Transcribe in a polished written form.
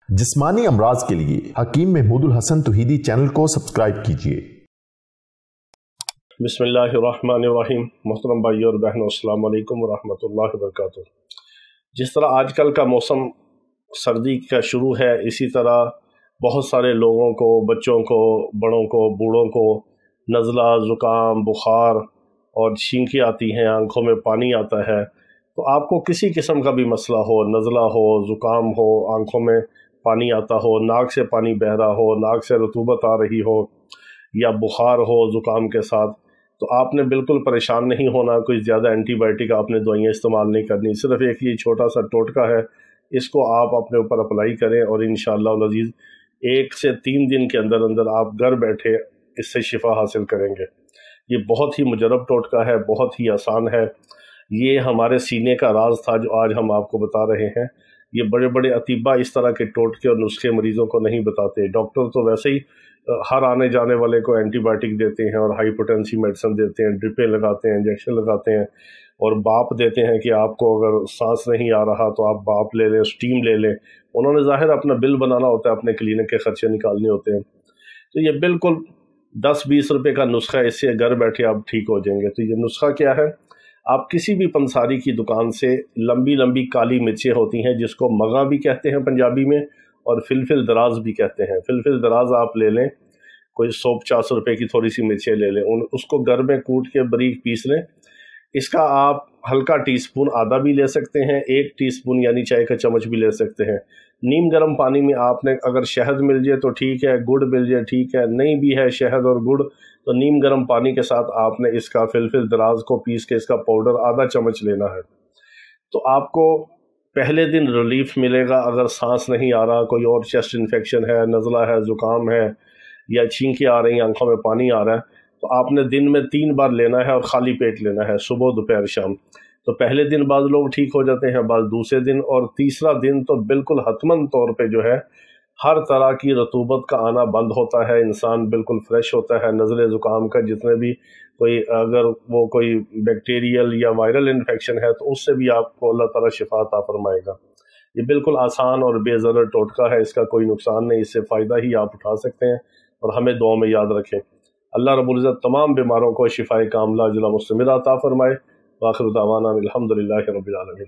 जिस्मानी अमराज के लिए हकीम महमूदुल हसन तौहीदी चैनल को सब्सक्राइब कीजिए। बिस्मिल्लाहिर्रहमानिर्रहीम। मोहतरम भाई और बहनों, अस्सलाम वालेकुम वरहमतुल्लाहि वबरकातुहू। जिस तरह आजकल का मौसम सर्दी का शुरू है, इसी तरह बहुत सारे लोगों को, बच्चों को, बड़ों को, बूढ़ों को नज़ला, ज़ुकाम, बुखार और छींकें आती हैं, आंखों में पानी आता है। तो आपको किसी किस्म का भी मसला हो, नज़ला हो, ज़ुकाम हो, आंखों में पानी आता हो, नाक से पानी बह रहा हो, नाक से रतूबत आ रही हो, या बुखार हो ज़ुकाम के साथ, तो आपने बिल्कुल परेशान नहीं होना। कोई ज़्यादा एंटीबायोटिक आपने दवाइयाँ इस्तेमाल नहीं करनी। सिर्फ एक ये छोटा सा टोटका है, इसको आप अपने ऊपर अप्लाई करें और इंशाअल्लाह अज़ीज़ 1 से 3 दिन के अंदर अंदर आप घर बैठे इससे शिफा हासिल करेंगे। ये बहुत ही मुजरब टोटका है, बहुत ही आसान है। ये हमारे सीने का राज था जो आज हम आपको बता रहे हैं। ये बड़े बड़े अतीबा इस तरह के टोटके और नुस्खे मरीज़ों को नहीं बताते। डॉक्टर तो वैसे ही हर आने जाने वाले को एंटीबायोटिक देते हैं और हाइपोटेंसी मेडिसिन देते हैं, ड्रिपें लगाते हैं, इंजेक्शन लगाते हैं और बाप देते हैं कि आपको अगर सांस नहीं आ रहा तो आप बाप ले लें, स्टीम ले लें। उन्होंने ज़ाहिर अपना बिल बनाना होता है, अपने क्लिनिक के खर्चे निकालने होते हैं। तो ये बिल्कुल 10-20 रुपए का नुस्खा, इससे घर बैठे आप ठीक हो जाएंगे। तो ये नुस्खा क्या है? आप किसी भी पंसारी की दुकान से लंबी लंबी काली मिर्चें होती हैं, जिसको मगा भी कहते हैं पंजाबी में और फिलफिल दराज भी कहते हैं। फिलफिल दराज आप ले लें, कोई 100-50 रुपए की थोड़ी सी मिर्चें ले लें, उसको घर में कूट के बारीक पीस लें। इसका आप हल्का टीस्पून आधा भी ले सकते हैं, 1 टीस्पून यानी चाय का चम्मच भी ले सकते हैं। नीम गर्म पानी में आपने अगर शहद मिल जाए तो ठीक है, गुड़ मिल जाए ठीक है, नहीं भी है शहद और गुड़ तो नीम गर्म पानी के साथ आपने इसका फिलफिल दराज को पीस के इसका पाउडर आधा चम्मच लेना है। तो आपको पहले दिन रिलीफ मिलेगा। अगर सांस नहीं आ रहा, कोई और चेस्ट इन्फेक्शन है, नज़ला है, ज़ुकाम है या छींकें आ रही हैं, आंखों में पानी आ रहा है, तो आपने दिन में 3 बार लेना है और ख़ाली पेट लेना है, सुबह, दोपहर, शाम। तो पहले दिन बाद लोग ठीक हो जाते हैं, बाद दूसरे दिन, और तीसरा दिन तो बिल्कुल हतमन तौर पे जो है हर तरह की रतूबत का आना बंद होता है, इंसान बिल्कुल फ्रेश होता है। नज़ले ज़ुकाम का जितने भी कोई अगर वो कोई बैक्टीरियल या वायरल इन्फेक्शन है तो उससे भी आपको अल्लाह ताला शिफा अता फरमाएगा। ये बिल्कुल आसान और बेज़रर टोटका है, इसका कोई नुकसान नहीं, इससे फ़ायदा ही आप उठा सकते हैं और हमें दुआ में याद रखें। अल्लाह रब्बुल इज़्ज़त तमाम बीमारों को शिफाए कामिला अता फरमाए। वाखिर दावाना अल्हम्दुलिल्लाहि रब्बिल आलमीन।